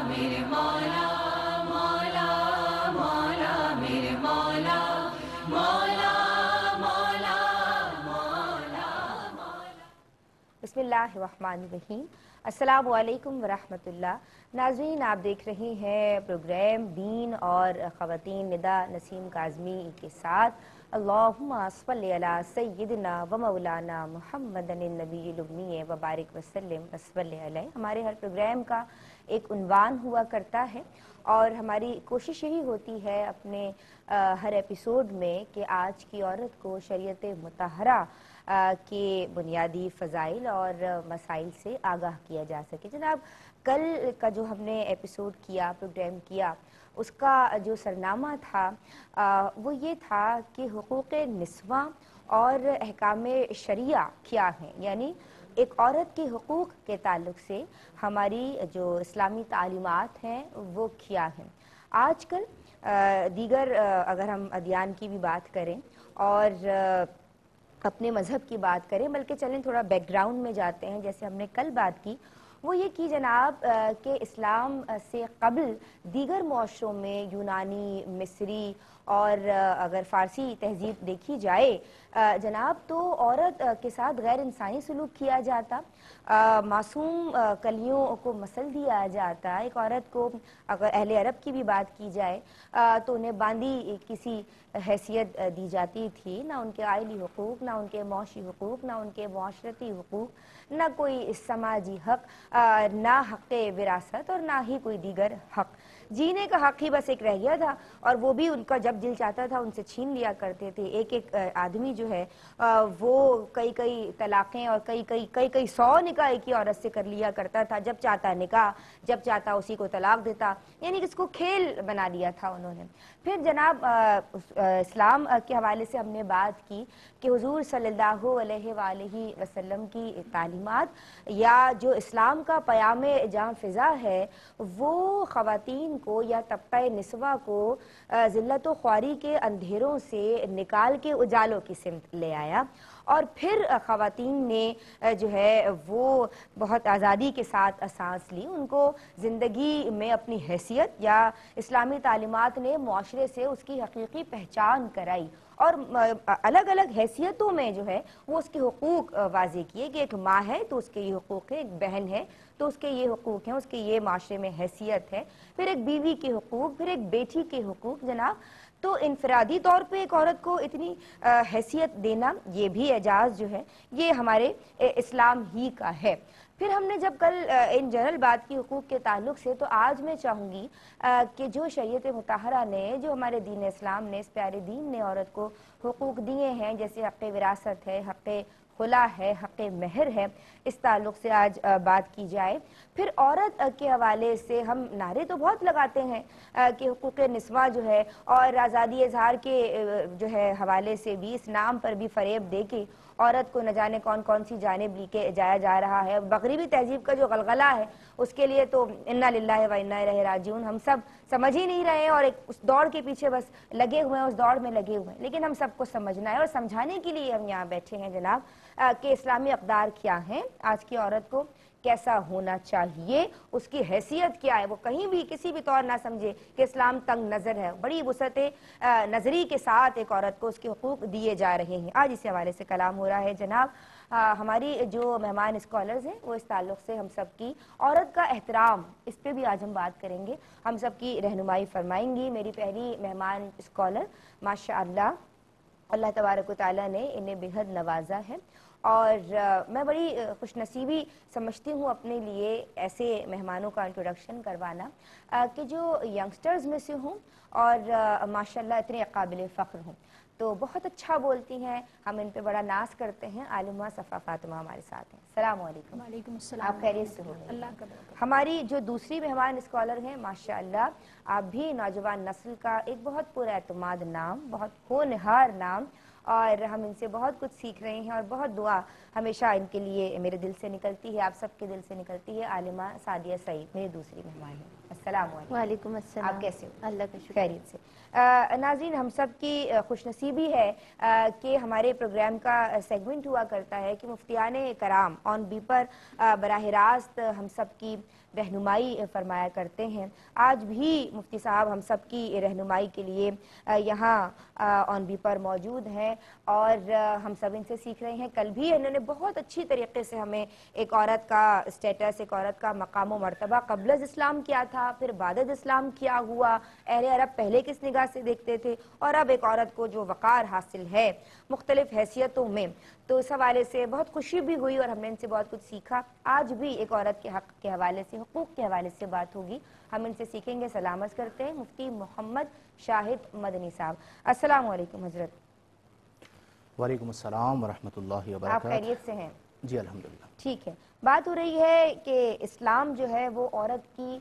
میرے مولا مولا مولا میرے مولا مولا مولا مولا مولا۔ بسم اللہ الرحمن الرحیم۔ السلام علیکم ورحمۃ اللہ۔ ناظرین، آپ دیکھ رہے ہیں پروگرام دین اور خواتین ندا نسیم کاظمی کے ساتھ اللہم صلی علی سیدنا و مولانا محمد النبی الامی و بارک وسلم وصلی علیہ۔ ہمارے ہر پروگرام کا ایک عنوان ہوا کرتا ہے اور ہماری کوشش یہی ہوتی ہے اپنے ہر ایپیسوڈ میں کہ آج کی عورت کو شریعت مطہرہ کے بنیادی فضائل اور مسائل سے آگاہ کیا جا سکے۔ جناب، کل کا جو ہم نے ایپیسوڈ کیا، پروگرام کیا، اس کا جو سرنامہ تھا وہ یہ تھا کہ حقوق نسواں اور احکام شریعہ کیا ہیں، یعنی ایک عورت کے حقوق کے تعلق سے ہماری جو اسلامی تعلیمات ہیں وہ کیا ہیں۔ آج کل دیگر اگر ہم ادیان کی بھی بات کریں اور اپنے مذہب کی بات کریں، بلکہ چلیں تھوڑا بیک گراؤنڈ میں جاتے ہیں، جیسے ہم نے کل بات کی، وہ یہ کی جناب کہ اسلام سے قبل دیگر معاشروں میں یونانی، مصری اور اگر فارسی تہذیب دیکھی جائے جناب تو عورت کے ساتھ غیر انسانی سلوک کیا جاتا، معصوم کلیوں کو مسل دیا جاتا۔ ایک عورت کو اگر اہل عرب کی بھی بات کی جائے تو انہیں باندھی کسی حیثیت دی جاتی تھی، نہ ان کے عائلی حقوق، نہ ان کے معاشی حقوق، نہ ان کے معاشرتی حقوق، نہ کوئی سماجی حق، نہ حق وراثت اور نہ ہی کوئی دیگر حق۔ جینے کا حق ہی بس ایک رہ گیا تھا، اور وہ بھی ان کا جب دل چاہتا تھا ان سے چھین لیا کرتے تھے۔ ایک ایک آدمی جو ہے وہ کئی طلاقیں اور کئی 100 نکاح ایک ہی عورت سے کر لیا کرتا تھا، جب چاہتا نکاح، جب چاہتا اسی کو طلاق دیتا، یعنی اس کو کھیل بنا لیا تھا انہوں نے۔ پھر جناب اسلام کے حوالے سے ہم نے بات کی کہ حضور صلی اللہ علیہ وآلہ وسلم کی تعلیمات یا جو اسلام کا پیام جہاں فضا ہے وہ خواتین کو یا طبقہ نسواں کو ذلت و خواری کے اندھیروں سے نکال کے اجالوں کی سمت لے آیا، اور پھر خواتین نے جو ہے وہ بہت آزادی کے ساتھ سانس لی۔ ان کو زندگی میں اپنی حیثیت یا اسلامی تعلیمات نے معاشرے سے اس کی حقیقی پہچان کرائی، اور الگ الگ حیثیتوں میں جو ہے وہ اس کے حقوق واضح کیے کہ ایک ماں ہے تو اس کے یہ حقوق ہیں، ایک بہن ہے تو اس کے یہ حقوق ہیں، اس کے یہ معاشرے میں حیثیت ہے، پھر ایک بیوی کے حقوق، پھر ایک بیٹی کے حقوق۔ جناب تو انفرادی طور پہ ایک عورت کو اتنی حیثیت دینا، یہ بھی اعجاز جو ہے یہ ہمارے اسلام ہی کا ہے۔ پھر ہم نے جب کل ان جنرل بات کی حقوق کے تعلق سے، تو آج میں چاہوں گی کہ جو شریعت مطہرہ نے، جو ہمارے دین اسلام نے، اس پیارے دین نے عورت کو حقوق دیے ہیں، جیسے حق وراثت ہے، حق خلا ہے، حق مہر ہے، اس تعلق سے آج بات کی جائے۔ پھر عورت کے حوالے سے ہم نعرے تو بہت لگاتے ہیں کہ حقوق نسواں جو ہے، اور آزادی اظہار کے جو ہے حوالے سے بھی اس نام پر بھی فریب دے کے عورت کو نہ جانے کون کون سی جانب لے کے جایا جا رہا ہے۔ مغربی تہذیب کا جو غلغلہ ہے اس کے لیے تو انا للہ و انا الیہ راجعون، ہم سب سمجھ ہی نہیں رہے ہیں اور ایک اس دوڑ کے پیچھے بس لگے ہوئے ہیں، اس دوڑ میں لگے ہوئے ہیں۔ لیکن ہم سب کو سمجھنا ہے اور سمجھانے کے لیے ہم یہاں بیٹھے ہیں جناب کہ اسلامی اقدار کیا ہیں، آج کی عورت کو کیسا ہونا چاہیے، اس کی حیثیت کیا ہے، وہ کہیں بھی کسی بھی طور نہ سمجھے کہ اسلام تنگ نظر ہے۔ بڑی وسعت نظری کے ساتھ ایک عورت کو اس کے حقوق دیے جا رہے ہیں۔ آج اس حوالے سے کلام ہو رہا ہے جناب۔ ہماری جو مہمان اسکالرز ہیں وہ اس تعلق سے ہم سب کی عورت کا احترام، اس پہ بھی آج ہم بات کریں گے، ہم سب کی رہنمائی فرمائیں گی۔ میری پہلی مہمان اسکالر ماشاءاللہ اللہ تبارک و تعالیٰ نے انہیں بے حد نوازا ہے، اور میں بڑی خوش نصیبی سمجھتی ہوں اپنے لیے ایسے مہمانوں کا انٹروڈکشن کروانا کہ جو ینگسٹرز میں سے ہوں اور ماشاءاللہ اتنے قابل فخر ہوں۔ تو بہت اچھا بولتی ہیں، ہم ان پہ بڑا ناز کرتے ہیں۔ عالمہ صفا فاطمہ ہمارے ساتھ ہیں۔ السلام علیکم۔ وعلیکم السلام۔ آپ خیریت سے ہو؟ اللہ کا برکت۔ ہماری جو دوسری مہمان اسکالر ہیں ماشاءاللہ آپ بھی نوجوان نسل کا ایک بہت پر اعتماد نام، بہت ہونہار نام، اور ہم ان سے بہت کچھ سیکھ رہے ہیں اور بہت دعا ہمیشہ ان کے لیے میرے دل سے نکلتی ہے، آپ سب کے دل سے نکلتی ہے۔ عالمہ سعدیہ سعید میری دوسری مہمان ہیں۔ السلام علیکم۔ وعلیکم السلام۔ آپ کیسے ہو؟ اللہ کا شکر۔ خیریت سے۔ ناظرین، ہم سب کی خوش نصیبی ہے کہ ہمارے پروگرام کا سیگمنٹ ہوا کرتا ہے کہ مفتیان کرام آن بی پر براہ راست ہم سب کی رہنمائی فرمایا کرتے ہیں. آج بھی مفتی صاحب ہم سب کی رہنمائی کے لیے یہاں آن بی پر موجود ہیں اور ہم سب ان سے سیکھ رہے ہیں. کل بھی انہوں نے بہت اچھی طریقے سے ہمیں ایک عورت کا اسٹیٹس، ایک عورت کا مقام و مرتبہ قبل از اسلام کیا تھا، پھر بعد از اسلام کیا ہوا، اہل عرب پہلے کس نگاہ سے دیکھتے تھے، اور اب ایک عورت کو جو وقار حاصل ہے مختلف حیثیتوں میں. تو اس حوالے سے بہت خوشی بھی ہوئی اور ہم نے ان سے بہت کچھ سیکھا. آج بھی ایک عورت کے حق کے حوالے سے، حقوق کے حوالے سے بات ہوگی، ہم ان سے سیکھیں گے. سلامت کرتے ہیں مفتی محمد شاہد مدنی صاحب. السلام علیکم حضرت. وعلیکم السلام ورحمۃ اللہ آپ وبرکاتہ. خیریت سے ہیں؟ جی الحمدللہ. ٹھیک ہے. بات ہو رہی ہے کہ اسلام جو ہے وہ عورت کی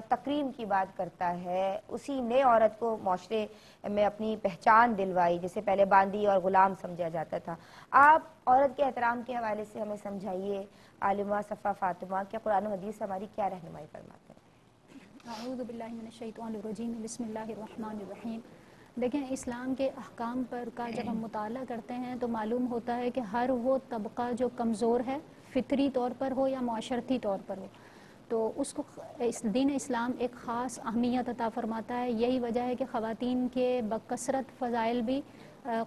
تکریم کی بات کرتا ہے. اسی نے عورت کو معاشرے میں اپنی پہچان دلوائی، جسے پہلے باندی اور غلام سمجھا جاتا تھا. آپ عورت کے احترام کے حوالے سے ہمیں سمجھائیے عالمہ صفا فاطمہ کہ قرآن و حدیث ہماری کیا رہنمائی فرماتے ہیں. اعوذ باللہ من الشیطان الرجیم، بسم اللہ الرحمن الرحیم. دیکھیں، اسلام کے احکام پر کا جب ہم مطالعہ کرتے ہیں تو معلوم ہوتا ہے کہ ہر وہ طبقہ جو کمزور ہے، فطری طور پر ہو یا معاشرتی طور پر ہو، تو اس کو دین اسلام ایک خاص اہمیت عطا فرماتا ہے. یہی وجہ ہے کہ خواتین کے بکثرت فضائل بھی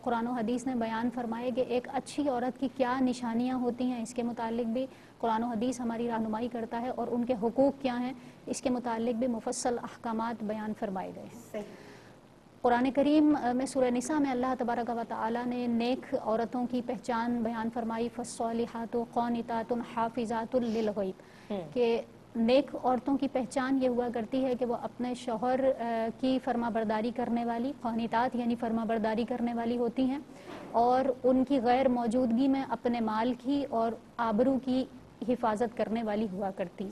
قرآن و حدیث نے بیان فرمائے کہ ایک اچھی عورت کی کیا نشانیاں ہوتی ہیں. اس کے متعلق بھی قرآن و حدیث ہماری رہنمائی کرتا ہے، اور ان کے حقوق کیا ہیں اس کے متعلق بھی مفصل احکامات بیان فرمائے گئے ہیں. قرآن کریم میں سورہ نساء میں اللہ تبارک و تعالی نے نیک عورتوں کی پہچان بیان فرمائی، فالصالحات قانتات حافظات للغیب، کہ نیک عورتوں کی پہچان یہ ہوا کرتی ہے کہ وہ اپنے شوہر کی فرما برداری کرنے والی، قانتات یعنی فرما برداری کرنے والی ہوتی ہیں، اور ان کی غیر موجودگی میں اپنے مال کی اور آبرو کی حفاظت کرنے والی ہوا کرتی.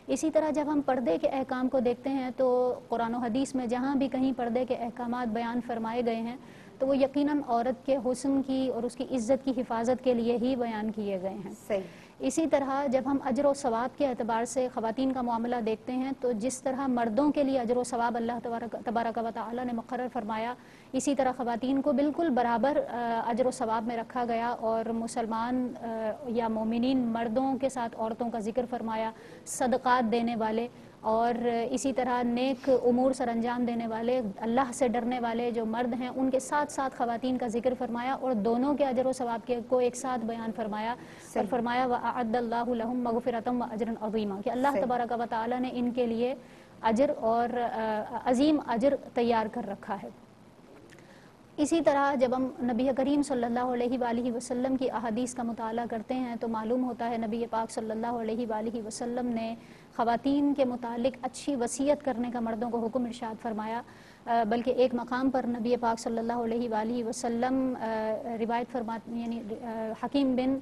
اسی طرح جب ہم پردے کے احکام کو دیکھتے ہیں تو قرآن و حدیث میں جہاں بھی کہیں پردے کے احکامات بیان فرمائے گئے ہیں تو وہ یقیناً عورت کے حسن کی اور اس کی عزت کی حفاظت کے لیے ہی بیان کیے گئے ہیں. اسی طرح جب ہم اجر و ثواب کے اعتبار سے خواتین کا معاملہ دیکھتے ہیں تو جس طرح مردوں کے لیے اجر و ثواب اللہ تبارک و تعالی نے مقرر فرمایا، اسی طرح خواتین کو بالکل برابر اجر و ثواب میں رکھا گیا، اور مسلمان یا مومنین مردوں کے ساتھ عورتوں کا ذکر فرمایا، صدقات دینے والے اور اسی طرح نیک امور سر انجام دینے والے، اللہ سے ڈرنے والے جو مرد ہیں ان کے ساتھ ساتھ خواتین کا ذکر فرمایا، اور دونوں کے اجر و ثواب کو ایک ساتھ بیان فرمایا، اور فرمایا وَأَعَدَّ اللَّهُ لَهُمْ مَغْفِرَةً وَأَجْرًا عَظِيمًا، کہ اللہ تبارک و تعالی نے ان کے لیے اجر اور عظیم اجر تیار کر رکھا ہے. اسی طرح جب ہم نبی کریم صلی اللہ علیہ وآلہ وسلم کی احادیث کا مطالعہ کرتے ہیں تو معلوم ہوتا ہے نبی پاک صلی اللہ علیہ وآلہ وسلم نے خواتین کے متعلق اچھی وصیت کرنے کا مردوں کو حکم ارشاد فرمایا. بلکہ ایک مقام پر نبی پاک صلی اللہ علیہ وآلہ وسلم روایت فرماتے، یعنی حکیم بن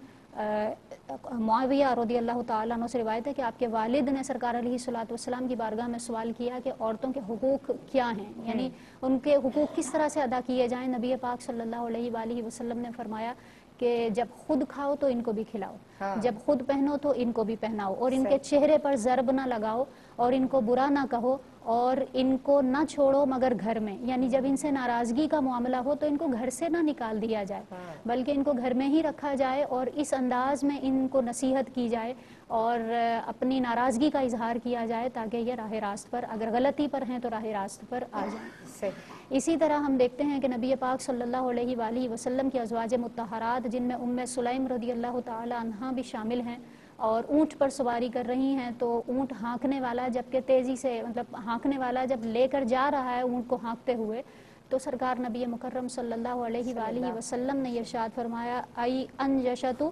معاویہ رضی اللہ تعالیٰ عنہ سے روایت ہے کہ آپ کے والد نے سرکار علیہ الصلوۃ والسلام کی بارگاہ میں سوال کیا کہ عورتوں کے حقوق کیا ہیں، یعنی ان کے حقوق کس طرح سے ادا کیے جائیں. نبی پاک صلی اللہ علیہ وآلہ وسلم نے فرمایا کہ جب خود کھاؤ تو ان کو بھی کھلاؤ، جب خود پہنو تو ان کو بھی پہناؤ، اور ان کے چہرے پر ضرب نہ لگاؤ، اور ان کو برا نہ کہو، اور ان کو نہ چھوڑو مگر گھر میں، یعنی جب ان سے ناراضگی کا معاملہ ہو تو ان کو گھر سے نہ نکال دیا جائے بلکہ ان کو گھر میں ہی رکھا جائے، اور اس انداز میں ان کو نصیحت کی جائے اور اپنی ناراضگی کا اظہار کیا جائے تاکہ یہ راہ راست پر، اگر غلطی پر ہیں تو راہ راست پر آ جائیں. اسی طرح ہم دیکھتے ہیں کہ نبی پاک صلی اللہ علیہ وآلہ وسلم کی ازواج مطہرات جن میں ام سلیم رضی اللہ تعالی عنہا بھی شامل ہیں، اور اونٹ پر سواری کر رہی ہیں تو اونٹ ہانکنے والا جبکہ تیزی سے، مطلب ہانکنے والا جب لے کر جا رہا ہے اونٹ کو ہانکتے ہوئے، تو سرکار نبی مکرم صلی اللہ علیہ وآلہ وسلم نے ارشاد فرمایا ای انجشۃ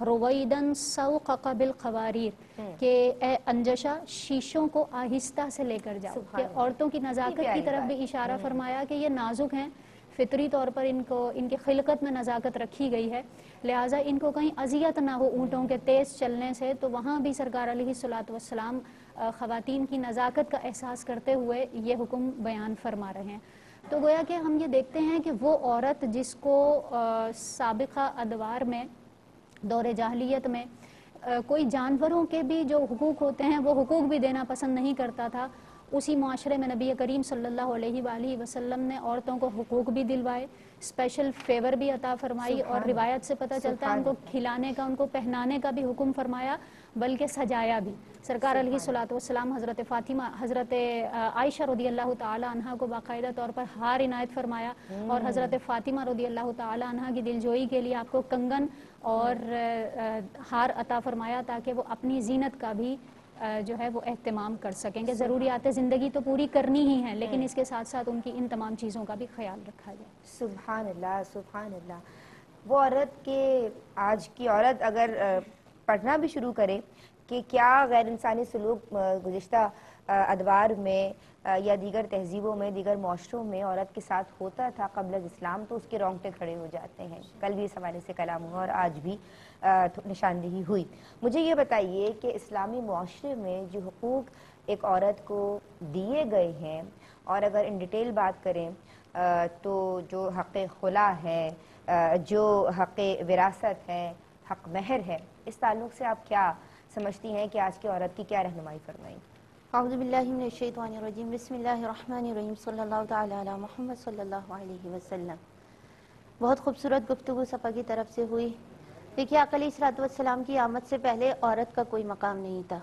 رویدن سوقق بالقواریر، کہ اے انجشہ شیشوں کو آہستہ سے لے کر جاؤ، کہ عورتوں کی نزاکت کی طرف بھی اشارہ فرمایا کہ یہ نازک ہیں، فطری طور پر ان کی خلقت میں نزاکت رکھی گئی ہے، لہٰذا ان کو کہیں اذیت نہ ہو اونٹوں کے تیز چلنے سے. تو وہاں بھی سرکار علیہ الصلوۃ والسلام خواتین کی نزاکت کا احساس کرتے ہوئے یہ حکم بیان فرما رہے ہیں. تو گویا کہ ہم یہ دیکھتے ہیں کہ وہ عورت جس کو سابقہ ادوار میں، دور جاہلیت میں، کوئی جانوروں کے بھی جو حقوق ہوتے ہیں وہ حقوق بھی دینا پسند نہیں کرتا تھا، اسی معاشرے میں نبی کریم صلی اللہ علیہ وآلہ وسلم نے عورتوں کو حقوق بھی دلوائے، اسپیشل فیور بھی عطا فرمائی، اور روایت سے پتہ چلتا ہے ان کو کھلانے کا، ان کو پہنانے کا بھی حکم فرمایا، بلکہ سجایا بھی۔ سرکار علیہ الصلوۃ والسلام حضرت فاطمہ، حضرت عائشہ رضی اللہ تعالی عنہا کو باقاعدہ طور پر ہار عنایت فرمایا، اور حضرت فاطمہ رضی اللہ تعالی عنہا کی دلجوئی کے لیے آپ کو کنگن اور ہار عطا فرمایا، تاکہ وہ اپنی زینت کا بھی جو ہے وہ اہتمام کر سکیں کہ ضروریات زندگی تو پوری کرنی ہی ہیں، لیکن اس کے ساتھ ساتھ ان کی ان تمام چیزوں کا بھی خیال رکھا جائے۔ سبحان اللہ، سبحان اللہ۔ وہ عورت کے آج کی عورت اگر پڑھنا بھی شروع کرے کہ کیا غیر انسانی سلوک گزشتہ ادوار میں یا دیگر تہذیبوں میں، دیگر معاشروں میں عورت کے ساتھ ہوتا تھا قبل از اسلام، تو اس کے رونگٹے کھڑے ہو جاتے ہیں۔ کل بھی اس حوالے سے کلام ہوا اور آج بھی نشاندہی ہوئی۔ مجھے یہ بتائیے کہ اسلامی معاشرے میں جو حقوق ایک عورت کو دیے گئے ہیں، اور اگر ان ڈیٹیل بات کریں تو جو حق خلا ہے، جو حق وراثت ہے، حق مہر ہے، اس تعلق سے آپ کیا سمجھتی ہیں کہ آج کی عورت کی کیا رہنمائی فرمائیں؟ اعوذ باللہ من الشیطان الرجیم، بسم اللہ الرحمن الرحیم، صلی اللہ تعالی علی محمد صلی اللہ علیہ وسلم۔ بہت خوبصورت گفتگو صفا کی طرف سے ہوئی۔ دیکھیے آقا علیہ الصلوۃ والسلام کی آمد سے پہلے عورت کا کوئی مقام نہیں تھا۔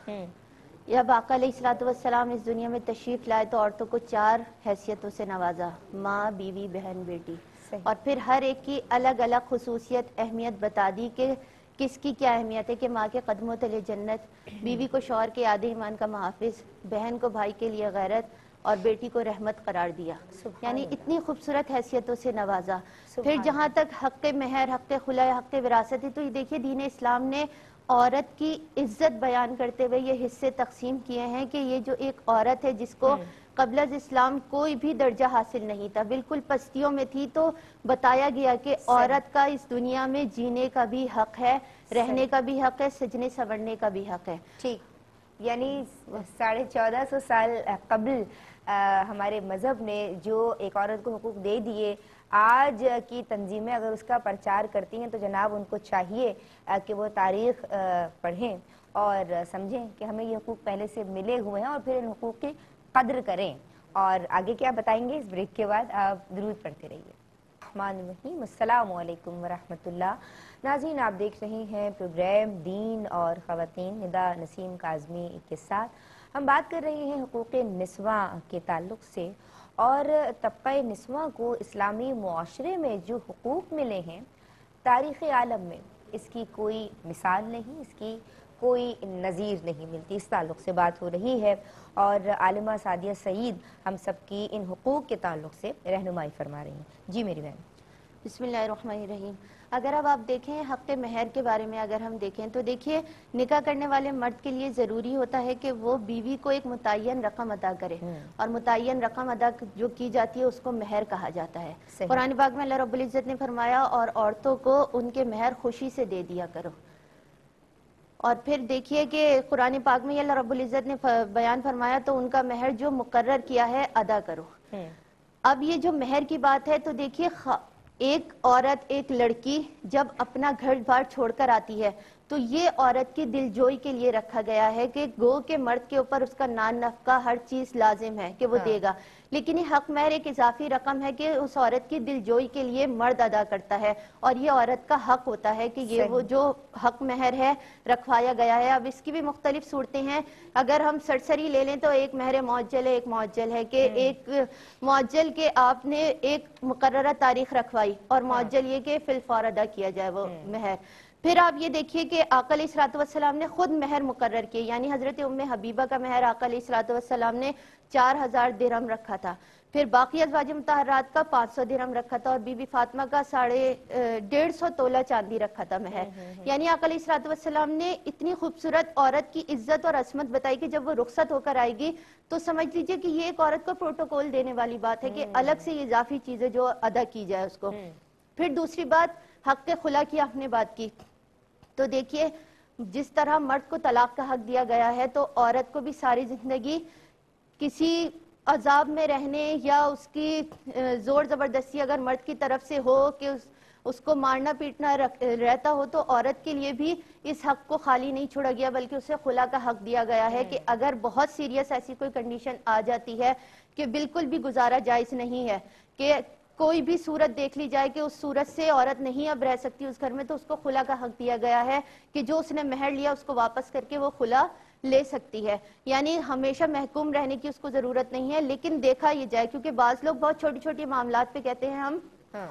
جب آقا علیہ الصلوۃ والسلام اس دنیا میں تشریف لائے تو عورتوں کو 4 حیثیتوں سے نوازا: ماں، بیوی، بہن، بیٹی، اور پھر ہر ایک کی الگ الگ خصوصیت، اہمیت بتا دی کہ کس کی کیا اہمیت ہے، کہ ماں کے قدموں تلے جنت، بیوی کو شوہر کے آدھے ایمان کا محافظ، بہن کو بھائی کے لیے غیرت، اور بیٹی کو رحمت قرار دیا۔ یعنی اتنی خوبصورت حیثیتوں سے نوازا۔ پھر جہاں تک حق مہر، حق خلا، حق وراثت ہے، تو یہ دیکھیے دین اسلام نے عورت کی عزت بیان کرتے ہوئے یہ حصے تقسیم کیے ہیں کہ یہ جو ایک عورت ہے جس کو قبل از اسلام کوئی بھی درجہ حاصل نہیں تھا، بالکل پستیوں میں تھی، تو بتایا گیا کہ عورت کا اس دنیا میں جینے کا بھی حق ہے، رہنے کا بھی حق ہے، سجنے سنورنے کا بھی حق ہے۔ ٹھیک، یعنی 1450 سال قبل ہمارے مذہب نے جو ایک عورت کو حقوق دے دیے، آج کی تنظیمیں اگر اس کا پرچار کرتی ہیں تو جناب ان کو چاہیے کہ وہ تاریخ پڑھیں اور سمجھیں کہ ہمیں یہ حقوق پہلے سے ملے ہوئے ہیں، اور پھر ان حقوق کی قدر کریں۔ اور آگے کیا بتائیں گے اس بریک کے بعد، آپ درود پڑھتے رہیے۔ الرحمن الرحیم، السلام علیکم ورحمۃ اللہ۔ ناظرین، آپ دیکھ رہے ہیں پروگرام دین اور خواتین، ندا نسیم کاظمی کے ساتھ ہم بات کر رہے ہیں حقوق نسواں کے تعلق سے، اور طبقہ نسواں کو اسلامی معاشرے میں جو حقوق ملے ہیں تاریخ عالم میں اس کی کوئی مثال نہیں، اس کی کوئی نظیر نہیں ملتی، اس تعلق سے بات ہو رہی ہے، اور عالمہ سعدیہ سعید ہم سب کی ان حقوق کے تعلق سے رہنمائی فرما رہی ہیں۔ جی میری بہن۔ بسم اللہ الرحمن الرحیم۔ اگر اب آپ دیکھیں حق مہر کے بارے میں اگر ہم دیکھیں تو دیکھیے نکاح کرنے والے مرد کے لیے ضروری ہوتا ہے کہ وہ بیوی کو ایک متعین رقم ادا کرے، اور متعین رقم ادا جو کی جاتی ہے اس کو مہر کہا جاتا ہے۔ قرآن پاک میں اللہ رب العزت نے فرمایا اور عورتوں کو ان کے مہر خوشی سے دے دیا کرو۔ اور پھر دیکھیے کہ قرآن پاک میں اللہ رب العزت نے بیان فرمایا تو ان کا مہر جو مقرر کیا ہے ادا کرو۔ اب یہ جو مہر کی بات ہے تو دیکھیے ایک عورت، ایک لڑکی جب اپنا گھر بار چھوڑ کر آتی ہے تو یہ عورت کی دل جوئی کے لیے رکھا گیا ہے کہ گو کے مرد کے اوپر اس کا نان نفقہ ہر چیز لازم ہے کہ وہ دے گا، لیکن یہ حق مہر ایک اضافی رقم ہے کہ اس عورت کی دل جوئی کے لیے مرد ادا کرتا ہے، اور یہ عورت کا حق ہوتا ہے کہ یہ وہ جو حق مہر ہے رکھوایا گیا ہے۔ اب اس کی بھی مختلف صورتیں ہیں، اگر ہم سرسری لے لیں تو ایک مہر معجل ہے، ایک معجل ہے کہ ایک معجل کے آپ نے ایک مقررہ تاریخ رکھوائی، اور معجل یہ کہ فی الفور ادا کیا جائے وہ مہر۔ پھر آپ یہ دیکھیے کہ آقا علیہ الصلوۃ والسلام نے خود مہر مقرر کیے، یعنی حضرت ام حبیبہ کا مہر آقا علیہ الصلوۃ والسلام نے 4000 درہم رکھا تھا، پھر باقی ازواج مطہرات کا 500 درہم رکھا تھا، اور بی بی فاطمہ کا 150 تولہ چاندی رکھا تھا مہر۔ یعنی آقا علیہ الصلوۃ والسلام نے اتنی خوبصورت عورت کی عزت اور عصمت بتائی کہ جب وہ رخصت ہو کر آئے گی تو سمجھ لیجئے کہ یہ ایک عورت کو پروٹوکول دینے والی بات ہے کہ الگ سے یہ اضافی چیزیں جو ادا کی جائے اس کو۔ پھر دوسری بات حق خلا کی آپ نے بات کی، تو دیکھیے جس طرح مرد کو طلاق کا حق دیا گیا ہے تو عورت کو بھی ساری زندگی کسی عذاب میں رہنے یا اس کی زور زبردستی اگر مرد کی طرف سے ہو کہ اس کو مارنا پیٹنا رہتا ہو تو عورت کے لیے بھی اس حق کو خالی نہیں چھوڑا گیا، بلکہ اسے خلا کا حق دیا گیا ہے کہ اگر بہت سیریس ایسی کوئی کنڈیشن آ جاتی ہے کہ بالکل بھی گزارا جائز نہیں ہے کہ کوئی بھی صورت دیکھ لی جائے کہ اس صورت سے عورت نہیں اب رہ سکتی اس گھر میں، تو اس کو خلا کا حق دیا گیا ہے کہ جو اس نے مہر لیا اس کو واپس کر کے وہ خلا لے سکتی ہے. یعنی ہمیشہ محکوم رہنے کی اس کو ضرورت نہیں ہے، لیکن دیکھا یہ جائے، کیونکہ بعض لوگ بہت چھوٹی چھوٹی معاملات پہ کہتے ہیں ہم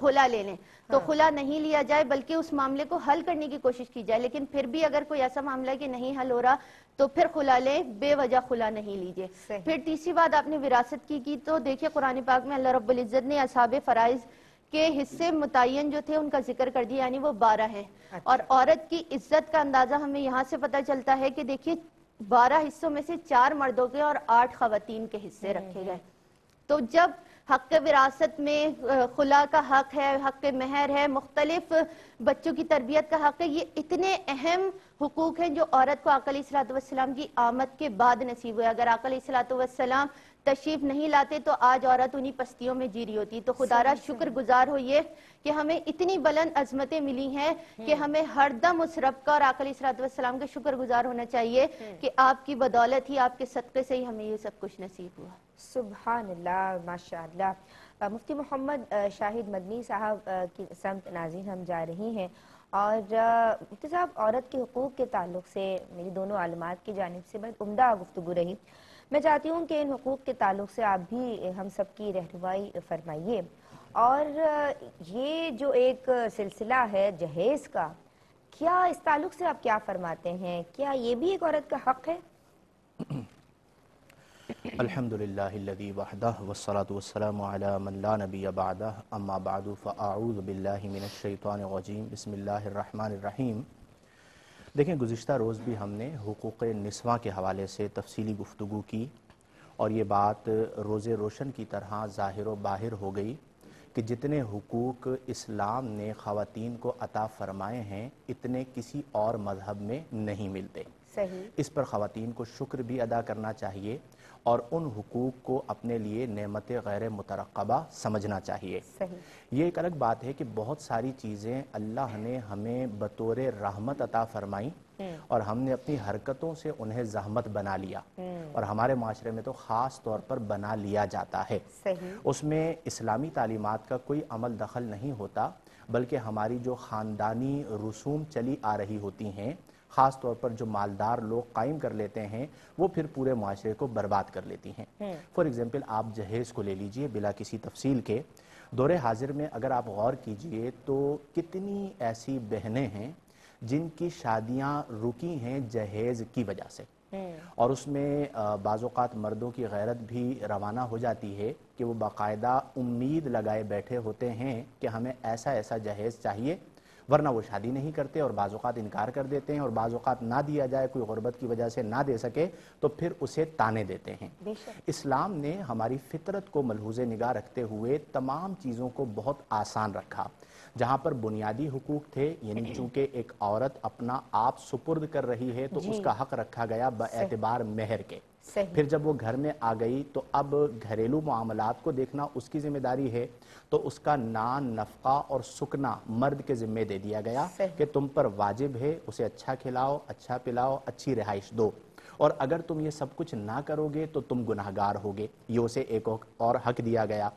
خلا لے لیں، تو خلا نہیں لیا جائے بلکہ اس معاملے کو حل کرنے کی کوشش کی جائے. لیکن پھر بھی اگر کوئی ایسا معاملہ ہے کہ نہیں حل ہو رہا تو پھر خلا لیں، بے وجہ خلا نہیں لیجیے. پھر تیسری بات آپ نے وراثت کی تو دیکھیے قرآن پاک میں اللہ رب العزت نے اصحاب فرائض کے حصے متعین جو تھے ان کا ذکر کر دیا، یعنی وہ 12 ہیں. اور عورت کی عزت کا اندازہ ہمیں یہاں سے پتہ چلتا ہے کہ دیکھیے 12 حصوں میں سے 4 مردوں کے اور 8 خواتین کے حصے رکھے گئے. تو جب حق وراثت میں خلا کا حق ہے، حق مہر ہے، مختلف بچوں کی تربیت کا حق ہے، یہ اتنے اہم حقوق ہیں جو عورت کو آقا علیہ الصلوۃ والسلام کی آمد کے بعد نصیب ہوئے. اگر آقا علیہ الصلوۃ والسلام تشریف نہیں لاتے تو آج عورت انہی پستیوں میں جی رہی ہوتی. تو خدا را شکر گزار ہوئیے کہ ہمیں اتنی بلند عظمتیں ملی ہیں کہ ہمیں ہر دم اس رب کا اور آقا علیہ الصلوۃ والسلام کے شکر گزار ہونا چاہیے کہ آپ کی بدولت ہی، آپ کے صدقے سے ہی ہمیں یہ سب کچھ نصیب ہوا. سبحان اللہ، ماشاء اللہ. مفتی محمد شاہد مدنی صاحب کی سمت ناظرین ہم جا رہی ہیں، اور مفتی صاحب عورت کے حقوق کے تعلق سے میری دونوں عالمات کی جانب سے بہت عمدہ گفتگو رہی. میں چاہتی ہوں کہ ان حقوق کے تعلق سے آپ بھی ہم سب کی رہنمائی فرمائیے. اور یہ جو ایک سلسلہ ہے جہیز کا، کیا اس تعلق سے آپ کیا فرماتے ہیں؟ کیا یہ بھی ایک عورت کا حق ہے؟ الحمدللہ الذی وحدہ والصلاة والسلام علی من لا نبی بعدہ، اما بعد فاعوذ باللہ من الشیطان الرجیم، بسم اللہ الرحمن الرحیم. دیکھیں گزشتہ روز بھی ہم نے حقوق نسواں کے حوالے سے تفصیلی گفتگو کی، اور یہ بات روز روشن کی طرح ظاہر و باہر ہو گئی کہ جتنے حقوق اسلام نے خواتین کو عطا فرمائے ہیں اتنے کسی اور مذہب میں نہیں ملتے. صحیح. اس پر خواتین کو شکر بھی ادا کرنا چاہیے اور ان حقوق کو اپنے لیے نعمت غیر مترقبہ سمجھنا چاہیے. صحیح. یہ ایک الگ بات ہے کہ بہت ساری چیزیں اللہ نے ہمیں بطور رحمت عطا فرمائیں اور ہم نے اپنی حرکتوں سے انہیں زحمت بنا لیا، اور ہمارے معاشرے میں تو خاص طور پر بنا لیا جاتا ہے. صحیح. اس میں اسلامی تعلیمات کا کوئی عمل دخل نہیں ہوتا، بلکہ ہماری جو خاندانی رسوم چلی آ رہی ہوتی ہیں، خاص طور پر جو مالدار لوگ قائم کر لیتے ہیں، وہ پھر پورے معاشرے کو برباد کر لیتی ہیں. فار ایگزامپل آپ جہیز کو لے لیجئے بلا کسی تفصیل کے. دور حاضر میں اگر آپ غور کیجئے تو کتنی ایسی بہنیں ہیں جن کی شادیاں رکی ہیں جہیز کی وجہ سے، اور اس میں بعض اوقات مردوں کی غیرت بھی روانہ ہو جاتی ہے کہ وہ باقاعدہ امید لگائے بیٹھے ہوتے ہیں کہ ہمیں ایسا ایسا جہیز چاہیے، ورنہ وہ شادی نہیں کرتے، اور بعض اوقات انکار کر دیتے ہیں، اور بعض اوقات نہ دیا جائے، کوئی غربت کی وجہ سے نہ دے سکے تو پھر اسے تانے دیتے ہیں. اسلام نے ہماری فطرت کو ملحوظ نگاہ رکھتے ہوئے تمام چیزوں کو بہت آسان رکھا. جہاں پر بنیادی حقوق تھے، یعنی چونکہ ایک عورت اپنا آپ سپرد کر رہی ہے تو اس کا حق رکھا گیا باعتبار مہر کے. پھر جب وہ گھر میں آ گئی تو اب گھریلو معاملات کو دیکھنا اس کی ذمہ داری ہے، تو اس کا نان، نفقہ اور سکنا مرد کے ذمہ دے دیا گیا کہ تم پر واجب ہے اسے اچھا کھلاؤ، اچھا پلاؤ، اچھی رہائش دو، اور اگر تم یہ سب کچھ نہ کرو گے تو تم گناہگار ہوگے. یہ اسے ایک اور حق دیا گیا.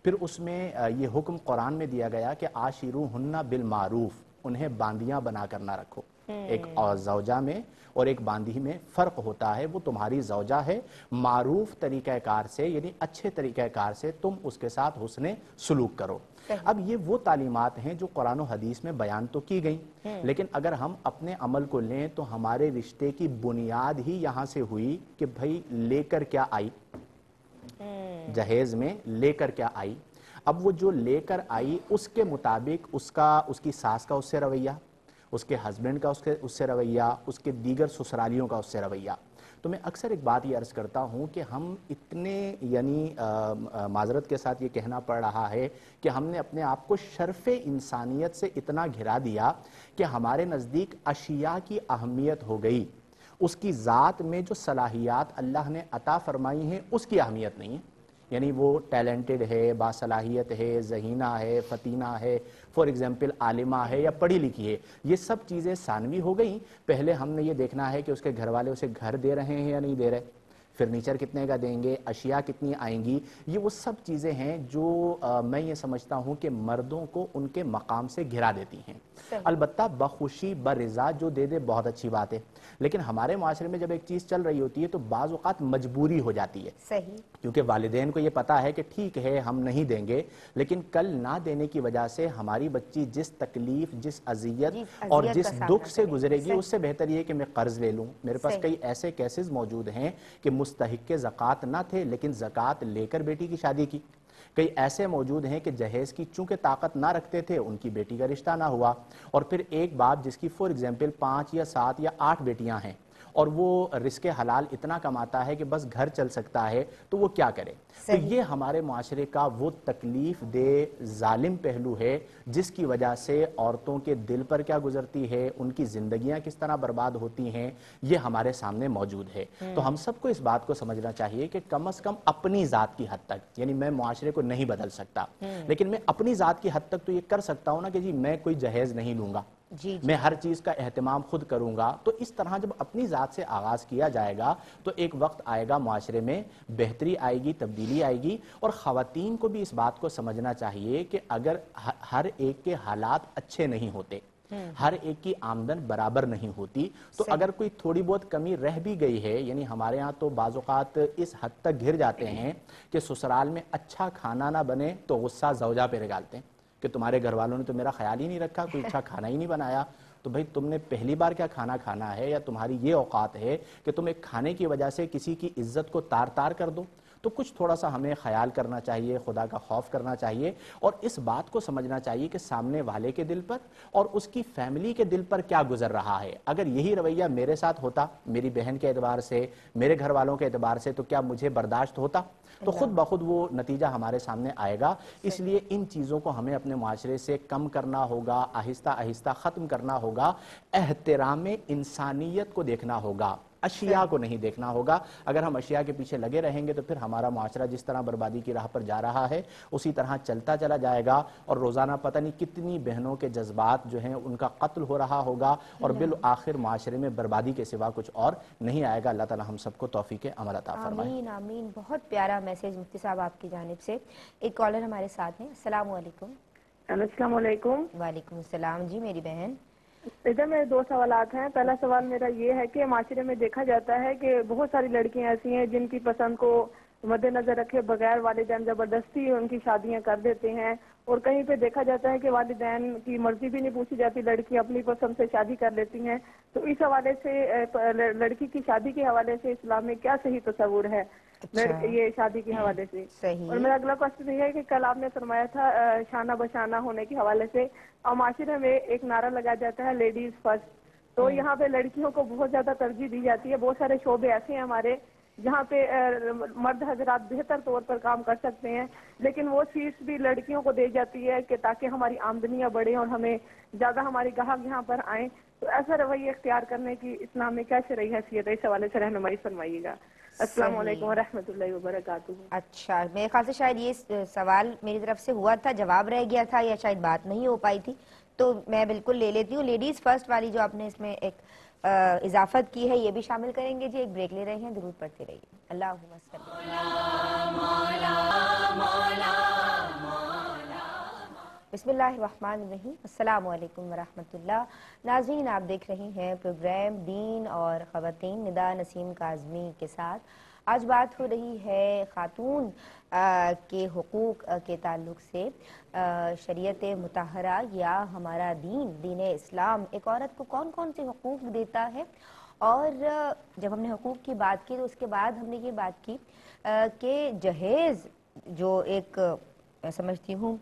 پھر اس میں یہ حکم قرآن میں دیا گیا کہ عاشروہن بالمعروف، انہیں باندیاں بنا کر نہ رکھو. ایک زوجہ میں اور ایک باندی میں فرق ہوتا ہے، وہ تمہاری زوجہ ہے، معروف طریقہ کار سے یعنی اچھے طریقہ کار سے تم اس کے ساتھ حسن سلوک کرو. اب یہ وہ تعلیمات ہیں جو قرآن و حدیث میں بیان تو کی گئیں، لیکن اگر ہم اپنے عمل کو لیں تو ہمارے رشتے کی بنیاد ہی یہاں سے ہوئی کہ بھائی لے کر کیا آئی، جہیز میں لے کر کیا آئی. اب وہ جو لے کر آئی اس کے مطابق اس کی ساس کا اس سے رویہ، اس کے ہسبینڈ کا اس سے رویہ، اس کے دیگر سسرالیوں کا اس سے رویہ. تو میں اکثر ایک بات یہ عرض کرتا ہوں کہ ہم اتنے یعنی معذرت کے ساتھ یہ کہنا پڑ رہا ہے کہ ہم نے اپنے آپ کو شرف انسانیت سے اتنا گھرا دیا کہ ہمارے نزدیک اشیاء کی اہمیت ہو گئی، اس کی ذات میں جو صلاحیات اللہ نے عطا فرمائی ہیں اس کی اہمیت نہیں ہے. یعنی وہ ٹیلنٹڈ ہے، باصلاحیت ہے، ذہینہ ہے، فتینہ ہے، فار ایگزامپل عالمہ ہے یا پڑھی لکھی ہے، یہ سب چیزیں ثانوی ہو گئیں. پہلے ہم نے یہ دیکھنا ہے کہ اس کے گھر والے اسے گھر دے رہے ہیں یا نہیں دے رہے، فرنیچر کتنے کا دیں گے, اشیاء کتنی آئیں گی, یہ وہ سب چیزیں ہیں جو میں یہ سمجھتا ہوں کہ مردوں کو ان کے مقام سے گھرا دیتی ہیں. البتہ بخوشی برضا جو دے دے بہت اچھی بات ہے, لیکن ہمارے معاشرے میں جب ایک چیز چل رہی ہوتی ہے تو بعض اوقات مجبوری ہو جاتی ہے. صحیح. کیونکہ والدین کو یہ پتا ہے کہ ٹھیک ہے ہم نہیں دیں گے, لیکن کل نہ دینے کی وجہ سے ہماری بچی جس تکلیف, جس اذیت اور جس دکھ سے گزرے گی, اس سے بہتر یہ کہ میں قرض لے لوں. میرے پاس کئی ایسے کیسز موجود ہیں کہ مستحق کے زکوٰۃ نہ تھے لیکن زکوٰۃ لے کر بیٹی کی شادی کی. کئی ایسے موجود ہیں کہ جہیز کی چونکہ طاقت نہ رکھتے تھے, ان کی بیٹی کا رشتہ نہ ہوا. اور پھر ایک باپ جس کی فور ایگزامپل 5 یا 7 یا 8 بیٹیاں ہیں اور وہ رزق حلال اتنا کماتا ہے کہ بس گھر چل سکتا ہے, تو وہ کیا کرے؟ تو یہ ہمارے معاشرے کا وہ تکلیف دہ ظالم پہلو ہے جس کی وجہ سے عورتوں کے دل پر کیا گزرتی ہے, ان کی زندگیاں کس طرح برباد ہوتی ہیں, یہ ہمارے سامنے موجود ہے. تو ہم سب کو اس بات کو سمجھنا چاہیے کہ کم از کم اپنی ذات کی حد تک, یعنی میں معاشرے کو نہیں بدل سکتا, لیکن میں اپنی ذات کی حد تک تو یہ کر سکتا ہوں نا کہ جی میں کوئی جہیز نہیں لوں گا, میں ہر چیز کا اہتمام خود کروں گا. تو اس طرح جب اپنی ذات سے آغاز کیا جائے گا تو ایک وقت آئے گا معاشرے میں بہتری آئے گی, تبدیلی آئے گی. اور خواتین کو بھی اس بات کو سمجھنا چاہیے کہ اگر ہر ایک کے حالات اچھے نہیں ہوتے, ہر ایک کی آمدن برابر نہیں ہوتی, تو اگر کوئی تھوڑی بہت کمی رہ بھی گئی ہے, یعنی ہمارے ہاں تو بعض اوقات اس حد تک گھر جاتے ہیں کہ سسرال میں اچھا کھانا نہ بنے تو غصہ زوجہ پہ نکالتے ہیں کہ تمہارے گھر والوں نے تو میرا خیال ہی نہیں رکھا, کوئی اچھا کھانا ہی نہیں بنایا. تو بھئی تم نے پہلی بار کیا کھانا کھانا ہے, یا تمہاری یہ اوقات ہے کہ تم ایک کھانے کی وجہ سے کسی کی عزت کو تار تار کر دو؟ تو کچھ تھوڑا سا ہمیں خیال کرنا چاہیے, خدا کا خوف کرنا چاہیے, اور اس بات کو سمجھنا چاہیے کہ سامنے والے کے دل پر اور اس کی فیملی کے دل پر کیا گزر رہا ہے. اگر یہی رویہ میرے ساتھ ہوتا, میری بہن کے اعتبار سے, میرے گھر والوں کے اعتبار سے, تو کیا مجھے برداشت ہوتا؟ تو خود بخود وہ نتیجہ ہمارے سامنے آئے گا. اس لیے ان چیزوں کو ہمیں اپنے معاشرے سے کم کرنا ہوگا, آہستہ آہستہ ختم کرنا ہوگا. احترام انسانیت کو دیکھنا ہوگا, اشیاء کو نہیں دیکھنا ہوگا. اگر ہم اشیاء کے پیچھے لگے رہیں گے تو پھر ہمارا معاشرہ جس طرح بربادی کی راہ پر جا رہا ہے اسی طرح چلتا چلا جائے گا, اور روزانہ پتہ نہیں کتنی بہنوں کے جذبات جو ہیں ان کا قتل ہو رہا ہوگا, اور بالآخر معاشرے میں بربادی کے سوا کچھ اور نہیں آئے گا. اللہ تعالی ہم سب کو توفیق عمل عطا فرمائے. آمین آمین. بہت پیارا میسج مفتی صاحب آپ کی جانب سے. ایک کالر ہمارے ساتھ ہیں. السلام علیکم. السلام علیکم. وعلیکم السلام. جی میری بہن. ادھر میرے 2 سوالات ہیں. پہلا سوال میرا یہ ہے کہ معاشرے میں دیکھا جاتا ہے کہ بہت ساری لڑکیاں ایسی ہیں جن کی پسند کو مد نظر رکھے بغیر والدین زبردستی ان کی شادیاں کر دیتے ہیں, اور کہیں پہ دیکھا جاتا ہے کہ والدین کی مرضی بھی نہیں پوچھی جاتی, لڑکی اپنی پسند سے شادی کر لیتی ہیں. تو اس حوالے سے لڑکی کی شادی کے حوالے سے اسلام میں کیا صحیح تصور ہے یہ شادی کے حوالے سے؟ اور میرا اگلا کوشچن یہ ہے کہ کل آپ نے فرمایا تھا شانہ بشانہ ہونے کے حوالے سے, اور معاشرے میں ایک نعرہ لگایا جاتا ہے لیڈیز فرسٹ, تو یہاں پہ لڑکیوں کو بہت زیادہ ترجیح دی جاتی ہے. بہت سارے شعبے ایسے ہیں ہمارے جہاں پہ مرد حضرات بہتر طور پر کام کر سکتے ہیں, لیکن وہ سیٹس بھی لڑکیوں کو دی جاتی ہے کہ تاکہ ہماری آمدنیاں بڑھیں اور ہمیں زیادہ ہماری گاہک یہاں پر آئیں. تو ایسا رویہ اختیار کرنے کی اسلام میں کیا شرعی حیثیت ہے, اس حوالے سے رہنمائی فرمائیے گا. السلام علیکم ورحمۃ اللہ وبرکاتہ. اچھا, میرے خیال سے شاید یہ سوال میری طرف سے ہوا تھا, جواب رہ گیا تھا, یا شاید بات نہیں ہو پائی تھی, تو میں بالکل لے لیتی ہوں. لیڈیز فرسٹ والی جو آپ نے اس میں ایک اضافت کی ہے یہ بھی شامل کریں گے. جی ایک بریک لے رہے ہیں, درود پڑھتے رہیے. اللہم صلی بسم اللہ الرحمن الرحیم. السلام علیکم ورحمۃ اللہ. ناظرین آپ دیکھ رہی ہیں پروگرام دین اور خواتین, ندا نسیم کاظمی کے ساتھ. آج بات ہو رہی ہے خاتون کے حقوق کے تعلق سے. شریعت مطہرہ یا ہمارا دین اسلام ایک عورت کو کون کون سے حقوق دیتا ہے, اور جب ہم نے حقوق کی بات کی تو اس کے بعد ہم نے یہ بات کی کہ جہیز جو ایک میں سمجھتی ہوں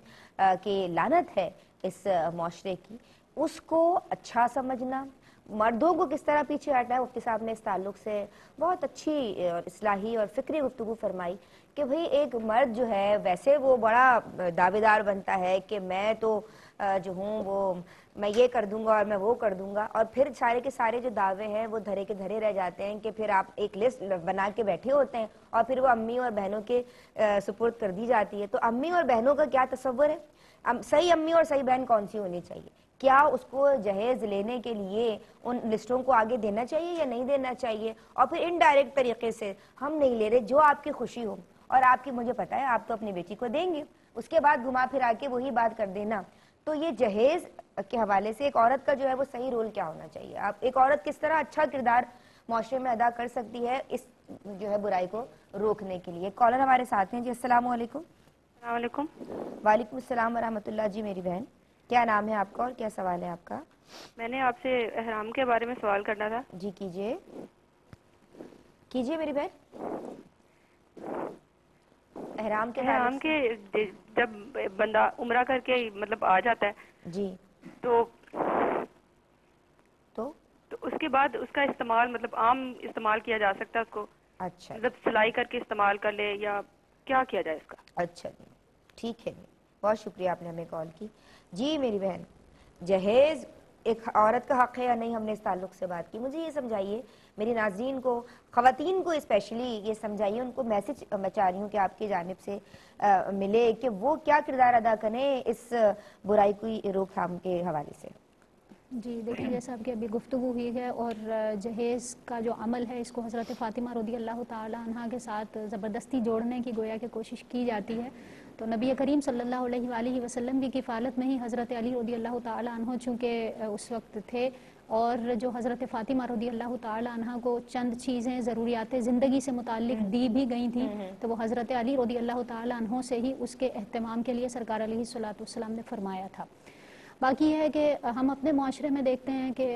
کہ لعنت ہے اس معاشرے کی, اس کو اچھا سمجھنا, مردوں کو کس طرح پیچھے ہٹا ہے. مفتی صاحب نے اس تعلق سے بہت اچھی اور اصلاحی اور فکری گفتگو فرمائی کہ بھئی ایک مرد جو ہے ویسے وہ بڑا دعوے دار بنتا ہے کہ میں تو جو ہوں وہ میں یہ کر دوں گا اور میں وہ کر دوں گا, اور پھر سارے کے سارے جو دعوے ہیں وہ دھرے کے دھرے رہ جاتے ہیں کہ پھر آپ ایک لسٹ بنا کے بیٹھے ہوتے ہیں اور پھر وہ امی اور بہنوں کے سپرد کر دی جاتی ہے. تو امی اور بہنوں کا کیا تصور ہے, صحیح امی اور صحیح بہن کون سی ہونی چاہیے, کیا اس کو جہیز لینے کے لیے ان لسٹوں کو آگے دینا چاہیے یا نہیں دینا چاہیے؟ اور پھر انڈائریکٹ طریقے سے ہم نہیں لے رہے، جو آپ کی خوشی ہو، اور آپ کی مجھے پتا ہے آپ تو اپنی بیٹی کو دیں گے، اس کے بعد گھما پھرا کے وہی بات کر دینا. تو یہ جہیز کے حوالے سے ایک عورت کا جو ہے وہ صحیح رول کیا ہونا چاہیے؟ آپ ایک عورت کس طرح اچھا کردار معاشرے میں ادا کر سکتی ہے اس جو ہے برائی کو روکنے کے لیے؟ کالر ہمارے ساتھ ہیں جی. السلام علیکم. السلام علیکم. وعلیکم السلام ورحمۃ اللہ. جی میری بہن، کیا نام ہے آپ کا اور کیا سوال ہے آپ کا؟ میں نے آپ سے احرام کے بارے میں سوال کرنا تھا. جی کیجیے کیجیے میری بہن. احرام کے جب بندہ عمرہ کر کے مطلب آ جاتا ہے جی تو تو اس کے بعد اس کا استعمال مطلب عام استعمال کیا جا سکتا ہے اس کو؟ اچھا مطلب سلائی کر کے استعمال کر لے یا کیا کیا جائے اس کا؟ اچھا جی ٹھیک ہے جی، بہت شکریہ آپ نے ہمیں کال کی. جی میری بہن، جہیز ایک عورت کا حق ہے یا نہیں، ہم نے اس تعلق سے بات کی. مجھے یہ سمجھائیے، میری ناظرین کو، خواتین کو اسپیشلی یہ سمجھائیے، ان کو میسج میں چاہ رہی ہوں کہ آپ کی جانب سے ملے کہ وہ کیا کردار ادا کریں اس برائی کی روک تھام کے حوالے سے. جی دیکھیں، جیسا آپ کی ابھی گفتگو ہوئی ہے، اور جہیز کا جو عمل ہے اس کو حضرت فاطمہ رضی اللہ تعالی عنہ کے ساتھ زبردستی جوڑنے کی گویا کہ کوشش کی جاتی ہے. تو نبی کریم صلی اللہ علیہ وآلہ وسلم کی کفالت میں ہی حضرت علی رضی اللہ تعالی عنہ چونکہ اس وقت تھے، اور جو حضرت فاطمہ رضی اللہ تعالی عنہ کو چند چیزیں ضروریات زندگی سے متعلق دی بھی گئی تھیں، تو وہ حضرت علی رضی اللہ تعالی عنہ سے ہی اس کے اہتمام کے لیے سرکار علیہ الصلوۃ والسلام نے فرمایا تھا. باقی ہے کہ ہم اپنے معاشرے میں دیکھتے ہیں کہ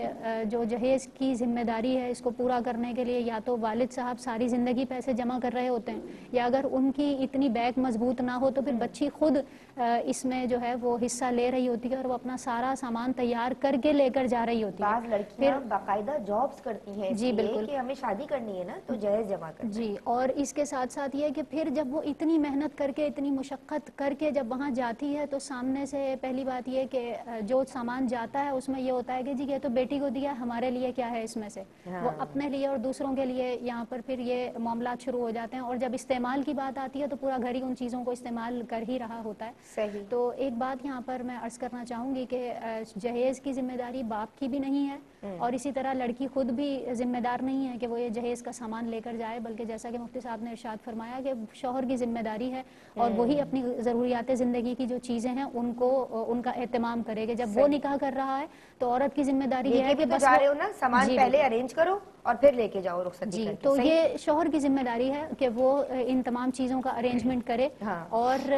جو جہیز کی ذمہ داری ہے اس کو پورا کرنے کے لیے یا تو والد صاحب ساری زندگی پیسے جمع کر رہے ہوتے ہیں، یا اگر ان کی اتنی بیک مضبوط نہ ہو تو پھر بچی خود اس میں جو ہے وہ حصہ لے رہی ہوتی ہے، اور وہ اپنا سارا سامان تیار کر کے لے کر جا رہی ہوتی ہے. بعض لڑکیاں باقاعدہ جابز کرتی ہیں اس جی لیے بالکل کہ ہمیں شادی کرنی ہے نا، تو جہیز جمع کرنا ہے. جی، اور اس کے ساتھ ساتھ یہ کہ پھر جب وہ اتنی محنت کر کے اتنی مشقت کر کے جب وہاں جاتی ہے تو سامنے سے پہلی بات یہ کہ جو سامان جاتا ہے اس میں یہ ہوتا ہے کہ جی یہ تو بیٹی کو دیا، ہمارے لیے کیا ہے اس میں سے. وہ اپنے لیے اور دوسروں کے لیے یہاں پر پھر یہ معاملات شروع ہو جاتے ہیں، اور جب استعمال کی بات آتی ہے تو پورا گھر ہی ان چیزوں کو استعمال کر ہی رہا ہوتا ہے. صحیح. تو ایک بات یہاں پر میں عرض کرنا چاہوں گی کہ جہیز کی ذمہ داری باپ کی بھی نہیں ہے، اور اسی طرح لڑکی خود بھی ذمہ دار نہیں ہے کہ وہ یہ جہیز کا سامان لے کر جائے، بلکہ جیسا کہ مفتی صاحب نے ارشاد فرمایا کہ شوہر کی ذمہ داری ہے، اور وہی اپنی ضروریات زندگی کی جو چیزیں ہیں ان کو ان کا اہتمام کرے گا. جب وہ نکاح کر رہا ہے تو عورت کی ذمہ داری یہ ہے کہ بس جا رہے ہو نا، سامان پہلے ارینج کرو اور پھر لے کے جاؤ رخصتی جی، کر کے. تو یہ شوہر کی ذمہ داری ہے کہ وہ ان تمام چیزوں کا ارینجمنٹ کرے. اور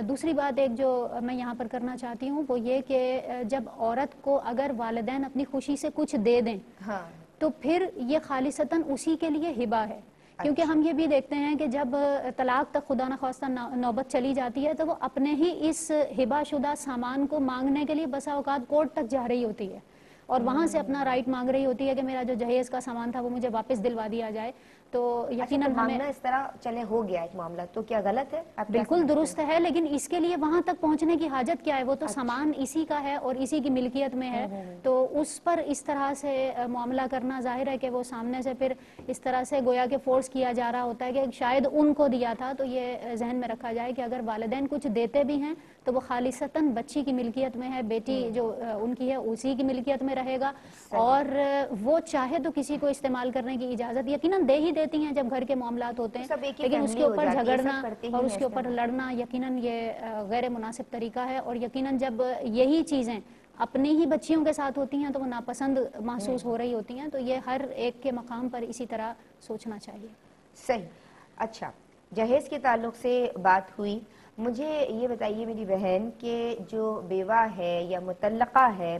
دوسری بات ایک جو میں یہاں پر کرنا چاہتی ہوں وہ یہ کہ جب عورت کو اگر والدین اپنی خوشی سے کچھ دے دیں تو پھر یہ خالصتاً اسی کے لیے ہبہ ہے. کیونکہ ہم یہ بھی دیکھتے ہیں کہ جب طلاق تک خدا نخواستہ نوبت چلی جاتی ہے تو وہ اپنے ہی اس ہبہ شدہ سامان کو مانگنے کے لیے بسا اوقات کورٹ تک جا رہی ہوتی ہے، اور وہاں سے اپنا رائٹ مانگ رہی ہوتی ہے کہ میرا جو جہیز کا سامان تھا وہ مجھے واپس دلوا دیا جائے. تو یقیناً ہمیں اس طرح چلے ہو گیا ایک معاملہ، تو کیا غلط ہے؟ بالکل درست ہے، لیکن اس کے لیے وہاں تک پہنچنے کی حاجت کیا ہے؟ وہ تو سامان اسی کا ہے اور اسی کی ملکیت میں ہے، تو اس پر اس طرح سے معاملہ کرنا ظاہر ہے کہ وہ سامنے سے پھر اس طرح سے گویا کہ فورس کیا جا رہا ہوتا ہے کہ شاید ان کو دیا تھا. تو یہ ذہن میں رکھا جائے کہ اگر والدین کچھ دیتے بھی ہیں تو وہ خالصتاً بچی کی ملکیت میں ہے، بیٹی جو ان کی ہے اسی کی ملکیت میں رہے گا، اور وہ چاہے تو کسی کو استعمال کرنے کی اجازت یقیناً دے ہی دیتی ہیں جب گھر کے معاملات ہوتے ہیں، لیکن اس کے اوپر جھگڑنا اور اس کے اوپر لڑنا یقیناً یہ غیر مناسب طریقہ ہے. اور یقیناً جب یہی چیزیں اپنی ہی بچیوں کے ساتھ ہوتی ہیں تو وہ ناپسند محسوس ہو رہی ہوتی ہیں. تو یہ ہر ایک کے مقام پر اسی طرح سوچنا چاہیے. صحیح. اچھا، جہیز کے تعلق سے بات ہوئی. مجھے یہ بتائیے میری بہن کہ جو بیوہ ہے یا مطلقہ ہے،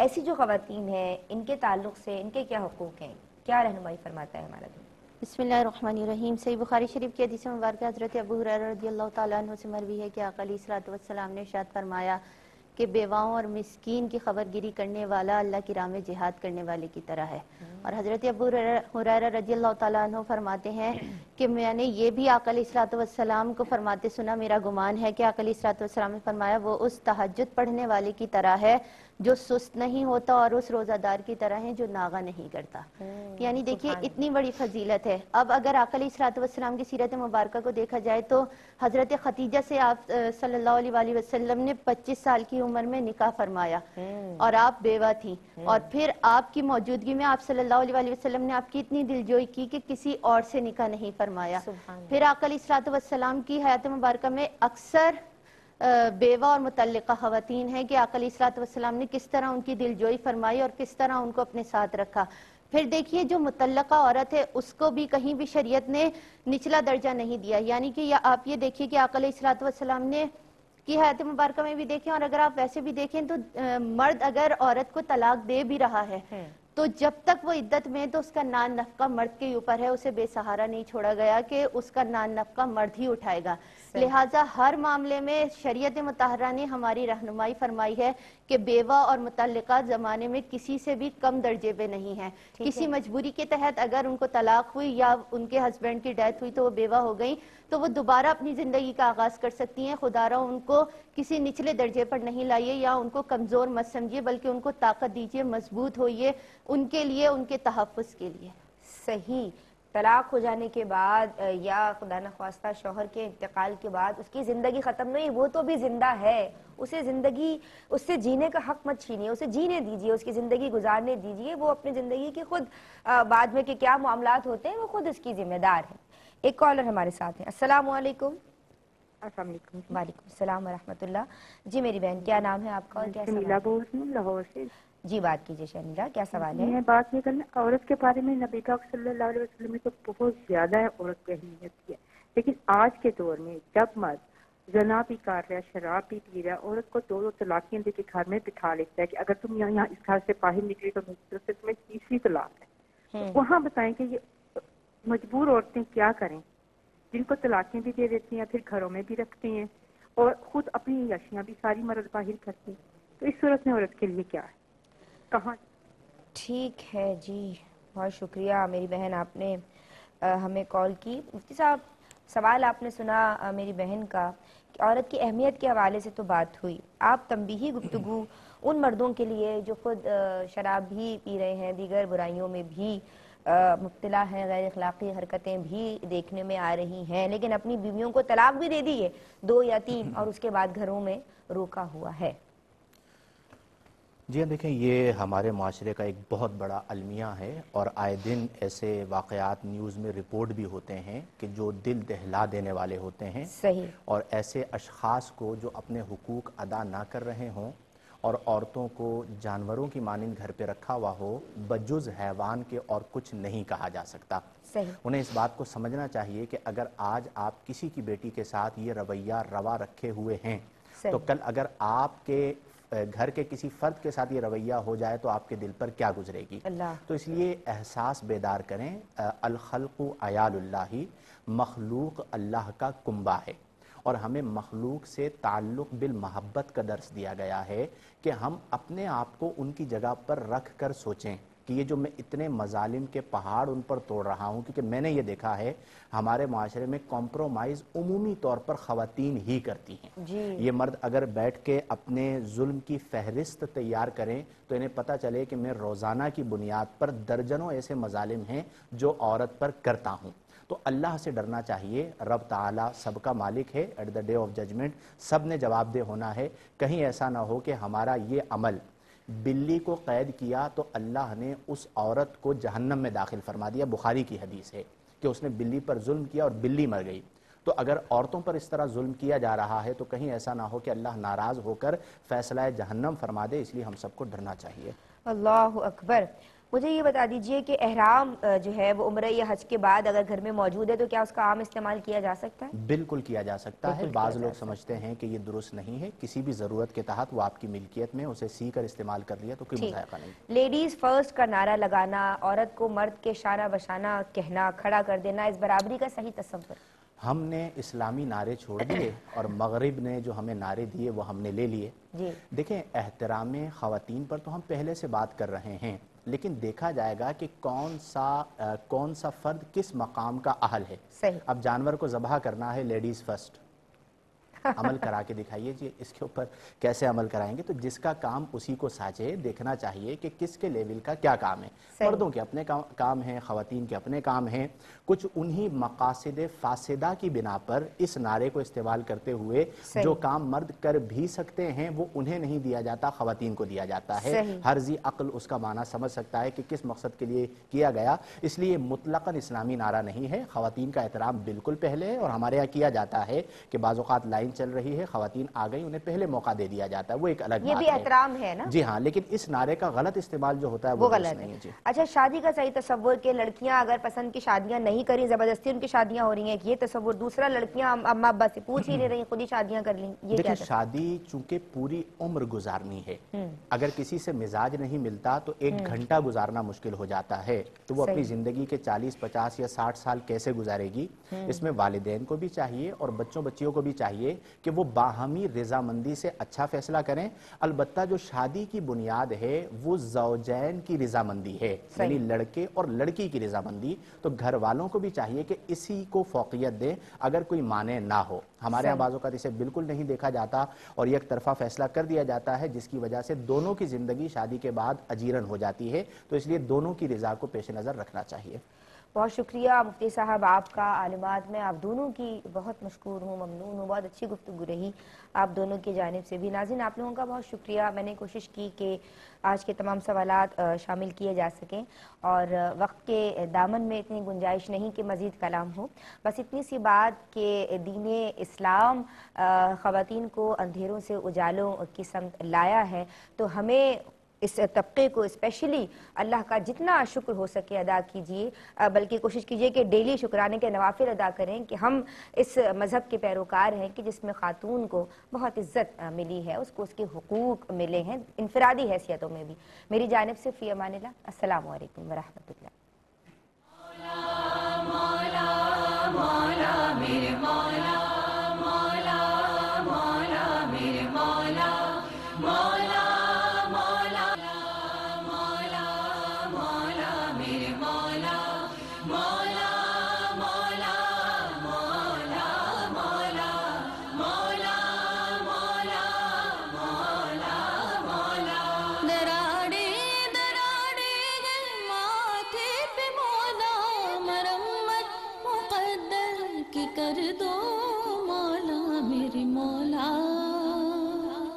ایسی جو خواتین ہیں، ان کے تعلق سے ان کے کیا حقوق ہیں؟ کیا رہنمائی فرماتا ہے ہمارا دین؟ بسم اللہ الرحمن الرحیم. صحیح بخاری شریف کی حدیث مبارکہ حضرت ابو ہریرہ رضی اللہ تعالیٰ عنہ سے مروی ہے کہ آقا علیہ الصلوۃ والسلام نے ارشاد فرمایا کہ بیواؤں اور مسکین کی خبر گیری کرنے والا اللہ کی راہ میں جہاد کرنے والے کی طرح ہے. اور حضرت ابو ہریرہ رضی اللہ تعالیٰ عنہ فرماتے ہیں کہ میں نے یہ بھی آقا علیہ الصلوۃ والسلام کو فرماتے سنا، میرا گمان ہے کہ آقا علیہ الصلوۃ والسلام نے فرمایا وہ اس تہجد پڑھنے والے کی طرح ہے جو سست نہیں ہوتا اور اس روزہ دار کی طرح ہے جو ناغہ نہیں کرتا. یعنی دیکھیے اتنی بڑی فضیلت ہے. اب اگر آقا علیہ الصلوۃ والسلام کی سیرت مبارکہ کو دیکھا جائے تو حضرت خدیجہ سے آپ صلی اللہ علیہ وآلہ وسلم نے 25 سال کی عمر میں نکاح فرمایا اور آپ بیوہ تھیں, اور پھر آپ کی موجودگی میں آپ صلی اللہ علیہ وآلہ وسلم نے آپ کی اتنی دلجوئی کی کہ کسی اور سے نکاح نہیں فرمایا. پھر آقا علیہ الصلوۃ والسلام کی حیات مبارکہ میں اکثر بیوہ اور متعلقہ خواتین ہیں کہ آقا علیہ الصلوۃ والسلام نے کس طرح ان کی دلجوئی فرمائی اور کس طرح ان کو اپنے ساتھ رکھا. پھر دیکھیے جو متعلقہ عورت ہے اس کو بھی کہیں بھی شریعت نے نچلا درجہ نہیں دیا. یعنی کہ آپ یہ دیکھیے کہ آقا علیہ الصلوۃ والسلام نے کی حیات مبارکہ میں بھی دیکھیں, اور اگر آپ ویسے بھی دیکھیں تو مرد اگر عورت کو طلاق دے بھی رہا ہے تو جب تک وہ عدت میں تو اس کا نان نفقہ مرد کے اوپر ہے, اسے بے سہارا نہیں چھوڑا گیا کہ اس کا نان نفقہ مرد ہی اٹھائے گا. لہٰذا ہر معاملے میں شریعت مطہرہ نے ہماری رہنمائی فرمائی ہے کہ بیوہ اور متعلقہ زمانے میں کسی سے بھی کم درجے پہ نہیں ہیں. کسی مجبوری کے تحت اگر ان کو طلاق ہوئی یا ان کے ہسبینڈ کی ڈیتھ ہوئی تو وہ بیوہ ہو گئیں تو وہ دوبارہ اپنی زندگی کا آغاز کر سکتی ہیں. خدا را ان کو کسی نچلے درجے پر نہیں لائیے یا ان کو کمزور مت سمجھیے, بلکہ ان کو طاقت دیجیے, مضبوط ہوئیے ان کے لیے, ان کے تحفظ کے لیے. صحیح. طلاق ہو جانے کے بعد یا خدا نخواستہ شوہر کے انتقال کے بعد اس کی زندگی ختم نہیں, وہ تو بھی زندہ ہے, اسے زندگی اس سے جینے کا حق مت چھینیے, اسے جینے دیجیے, اس کی زندگی گزارنے دیجیے. وہ اپنی زندگی کی خود بعد میں کہ کیا معاملات ہوتے ہیں وہ خود اس کی ذمہ دار ہے. ایک کالر ہمارے ساتھ ہیں. السلام علیکم. السلام علیکم. وعلیکم السلام ورحمۃ اللہ. جی میری بہن, کیا نام ہے آپ کا اور کیا سوال ہے؟ لاہور سے. جی بات کیجیے شمیلا, کیا سوال ہے؟ میں بات یہ کرنا عورت کے بارے میں. نبی پاک صلی اللہ علیہ وسلم نے تو بہت زیادہ ہے عورت کی اہمیت کی ہے, لیکن آج کے دور میں جب مرد زنا بھی کر رہا ہے, شراب بھی پی رہا ہے, عورت کو 2 طلاقیں دے کے گھر میں بٹھا لیتا ہے کہ اگر تم یہاں اس گھر سے باہر نکلی تو میری طرف سے تمہیں تیسری طلاق ہے. تو وہاں بتائیں کہ یہ مجبور عورتیں کیا کریں جن کو طلاقیں بھی دے دیتی ہیں, پھر گھروں میں بھی رکھتے ہیں اور خود اپنی یشیاں بھی ساری مرد باہر کرتے ہیں. تو اس صورت میں عورت کے لیے کیا ہے, کہاں؟ ٹھیک ہے جی, بہت شکریہ میری بہن, آپ نے ہمیں کال کی. مفتی صاحب سوال آپ نے سنا میری بہن کا کہ عورت کی اہمیت کے حوالے سے تو بات ہوئی. آپ تنبیہی گفتگو ان مردوں کے لیے جو خود شراب بھی پی رہے ہیں, دیگر برائیوں میں بھی مبتلا ہیں, غیر اخلاقی حرکتیں بھی دیکھنے میں آ رہی ہیں, لیکن اپنی بیویوں کو طلاق بھی دے دی ہے 2 یا 3 اور اس کے بعد گھروں میں روکا ہوا ہے. جی ہاں, دیکھیں یہ ہمارے معاشرے کا ایک بہت بڑا المیہ ہے اور آئے دن ایسے واقعات نیوز میں رپورٹ بھی ہوتے ہیں کہ جو دل دہلا دینے والے ہوتے ہیں. صحیح. اور ایسے اشخاص کو جو اپنے حقوق ادا نہ کر رہے ہوں اور عورتوں کو جانوروں کی مانند گھر پہ رکھا ہوا ہو, بجز حیوان کے اور کچھ نہیں کہا جا سکتا. صحیح. انہیں اس بات کو سمجھنا چاہیے کہ اگر آج آپ کسی کی بیٹی کے ساتھ یہ رویہ روا رکھے ہوئے ہیں تو کل اگر آپ کے گھر کے کسی فرد کے ساتھ یہ رویہ ہو جائے تو آپ کے دل پر کیا گزرے گی. تو اس لیے احساس بیدار کریں, الخلق عیال اللہ, مخلوق اللہ کا کنبہ ہے اور ہمیں مخلوق سے تعلق بالمحبت کا درس دیا گیا ہے کہ ہم اپنے آپ کو ان کی جگہ پر رکھ کر سوچیں کہ یہ جو میں اتنے مظالم کے پہاڑ ان پر توڑ رہا ہوں, کیونکہ میں نے یہ دیکھا ہے ہمارے معاشرے میں کمپرومائز عمومی طور پر خواتین ہی کرتی ہیں. یہ مرد اگر بیٹھ کے اپنے ظلم کی فہرست تیار کریں تو انہیں پتہ چلے کہ میں روزانہ کی بنیاد پر درجنوں ایسے مظالم ہیں جو عورت پر کرتا ہوں. تو اللہ سے ڈرنا چاہیے, رب تعالیٰ سب کا مالک ہے, at the day of judgement سب نے جواب دہ ہونا ہے. کہیں ایسا نہ ہو کہ ہمارا یہ عمل بلی کو قید کیا تو اللہ نے اس عورت کو جہنم میں داخل فرما دیا. بخاری کی حدیث ہے کہ اس نے بلی پر ظلم کیا اور بلی مر گئی. تو اگر عورتوں پر اس طرح ظلم کیا جا رہا ہے تو کہیں ایسا نہ ہو کہ اللہ ناراض ہو کر فیصلہ جہنم فرما دے, اس لیے ہم سب کو ڈرنا چاہیے. اللہ اکبر. مجھے یہ بتا دیجئے کہ احرام جو ہے وہ عمرہ یا حج کے بعد اگر گھر میں موجود ہے تو کیا اس کا عام استعمال کیا جا سکتا ہے؟ بالکل کیا جا سکتا ہے. بعض لوگ سمجھتے ہیں کہ یہ درست نہیں ہے, کسی بھی ضرورت کے تحت وہ آپ کی ملکیت میں, اسے سی کر استعمال کر لیا تو کوئی مذائقہ نہیں. لیڈیز فرسٹ کا نعرہ لگانا, عورت کو مرد کے شانہ بشانہ کہنا, کھڑا کر دینا, اس برابری کا صحیح تصور. ہم نے اسلامی نعرے چھوڑ دیے اور مغرب نے جو ہمیں نعرے دیے وہ ہم نے لے لیے. دیکھیں احترام خواتین پر تو ہم پہلے سے بات کر رہے ہیں, لیکن دیکھا جائے گا کہ کون سا فرد کس مقام کا اہل ہے. اب جانور کو ذبح کرنا ہے لیڈیز فرسٹ, عمل کرا کے دکھائیے جی، اس کے اوپر کیسے عمل کرائیں گے؟ تو جس کا کام اسی کو ساجے، دیکھنا چاہیے کہ کس کے لیول کا کیا کام ہے۔ مردوں کے اپنے کام ہیں، خواتین کے اپنے کام ہیں، کچھ انہی مقاصد فاسدہ کی بنا پر اس نعرے کو استعمال کرتے ہوئے جو کام مرد کر بھی سکتے ہیں وہ انہیں نہیں دیا جاتا، خواتین کو دیا جاتا ہے۔ ہر ذی عقل اس کا معنی سمجھ سکتا ہے کہ کس مقصد کے لیے کیا گیا، اس لیے مطلقاً اسلامی نعرہ نہیں ہے۔ خواتین کا احترام بالکل پہلے ہے، اور ہمارے یہاں کیا جاتا ہے کہ بعض اوقات لائن چل رہی ہے، خواتین آ گئی، انہیں پہلے موقع دے دیا جاتا ہے، وہ ایک الگ بات ہے، یہ بھی احترام ہے نا؟ جی ہاں، لیکن اس نعرے کا غلط استعمال جو ہوتا ہے وہ غلط نہیں ہے جی۔ اچھا، شادی کا صحیح تصور کہ لڑکیاں اگر پسند کی شادیاں نہیں کریں، زبردستی ان کی شادیاں ہو رہی ہیں، یہ تصور دوسرا، لڑکیاں اماں ابا سے پوچھ ہی نہیں رہی، خود ہی شادیاں کر لیں، یہ کیا؟ دیکھیں، شادی چونکہ پوری عمر گزارنی ہے، اگر کسی سے مزاج نہیں ملتا تو ایک گھنٹہ گزارنا مشکل ہو جاتا ہے، تو وہ اپنی زندگی کے 40 50 یا 60 سال کیسے گزارے گی؟ اس میں والدین کو بھی چاہیے اور بچوں بچیوں کو بھی چاہیے کہ وہ باہمی رضامندی سے اچھا فیصلہ کریں۔ البتہ جو شادی کی بنیاد ہے وہ زوجین کی رضامندی ہے، یعنی لڑکے اور لڑکی کی رضامندی، تو گھر والوں کو بھی چاہیے کہ اسی کو فوقیت دیں اگر کوئی مانع نہ ہو۔ ہمارے یہاں بعض اوقات اسے بالکل نہیں دیکھا جاتا اور یک طرفہ فیصلہ کر دیا جاتا ہے، جس کی وجہ سے دونوں کی زندگی شادی کے بعد اجیرن ہو جاتی ہے، تو اس لیے دونوں کی رضا کو پیش نظر رکھنا چاہیے۔ بہت شکریہ مفتی صاحب، آپ کا عالمات میں آپ دونوں کی بہت مشکور ہوں، ممنون ہوں، بہت اچھی گفتگو رہی آپ دونوں کی جانب سے بھی۔ ناظرین، آپ لوگوں کا بہت شکریہ، میں نے کوشش کی کہ آج کے تمام سوالات شامل کیے جا سکیں، اور وقت کے دامن میں اتنی گنجائش نہیں کہ مزید کلام ہو، بس اتنی سی بات کہ دین اسلام خواتین کو اندھیروں سے اجالوں کی سمت لایا ہے، تو ہمیں اس طبقے کو اسپیشلی اللہ کا جتنا شکر ہو سکے ادا کیجئے، بلکہ کوشش کیجئے کہ ڈیلی شکرانے کے نوافل ادا کریں کہ ہم اس مذہب کے پیروکار ہیں کہ جس میں خاتون کو بہت عزت ملی ہے، اس کو اس کے حقوق ملے ہیں انفرادی حیثیتوں میں بھی۔ میری جانب سے فی امان اللہ، السلام علیکم ورحمۃ اللہ۔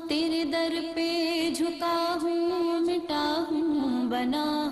تیرے در پہ جھکا ہوں، مٹا ہوں، بنا